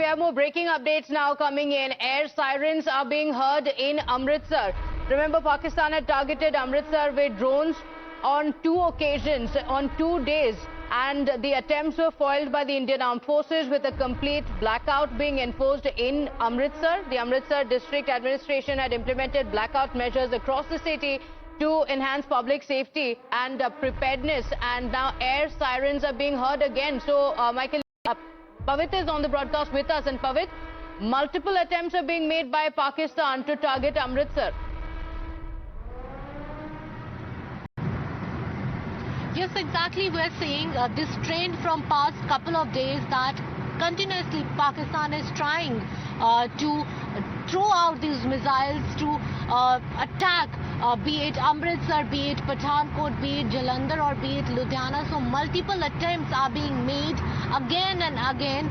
we have more breaking updates now coming in. Air sirens are being heard in Amritsar. Remember, Pakistan had targeted Amritsar with drones on 2 occasions, on 2 days. And the attempts were foiled by the Indian Armed Forces, with a complete blackout being enforced in Amritsar. The Amritsar District Administration had implemented blackout measures across the city to enhance public safety and preparedness. And now air sirens are being heard again. So, Michael, Pavit is on the broadcast with us. And Pavit, multiple attempts are being made by Pakistan to target Amritsar. Yes, exactly. We're seeing this trend from past couple of days that continuously Pakistan is trying to throw out these missiles to attack, be it Amritsar, be it Pathankot, be it Jalandhar, or be it Ludhiana. So multiple attempts are being made again and again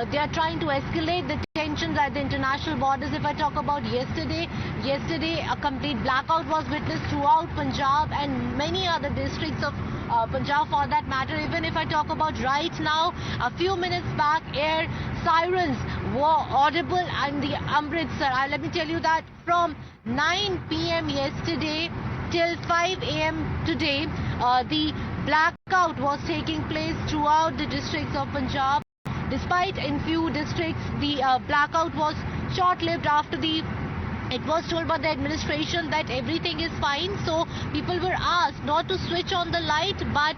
they are trying to escalate the tensions at the international borders. If I talk about yesterday a complete blackout was witnessed throughout Punjab and many other districts of Punjab for that matter. Even if I talk about right now, a few minutes back, air sirens were audible in the Amritsar. Let me tell you that from 9 p.m. yesterday till 5 a.m. today, the blackout was taking place throughout the districts of Punjab. Despite in few districts, the blackout was short-lived after it was told by the administration that everything is fine. So people were asked not to switch on the light, but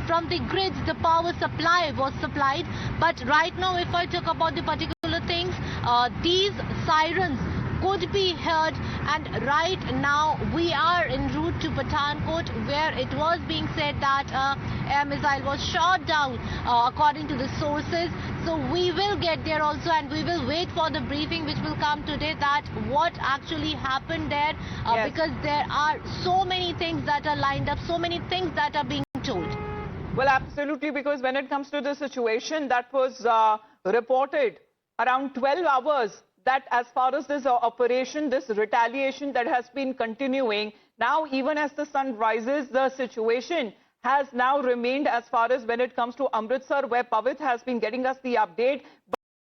from the grids, the power supply was supplied. But right now, if I talk about the particular things, these sirens could be heard, and right now we are en route to Pathankot, where it was being said that air missile was shot down according to the sources. So we will get there also, and we will wait for the briefing which will come today, that what actually happened there, yes, because there are so many things that are lined up, so many things that are being told. Well, absolutely, because when it comes to the situation that was reported around 12 hours, that as far as this operation, this retaliation that has been continuing, now even as the sun rises, the situation has now remained as far as when it comes to Amritsar, where Pavit has been getting us the update.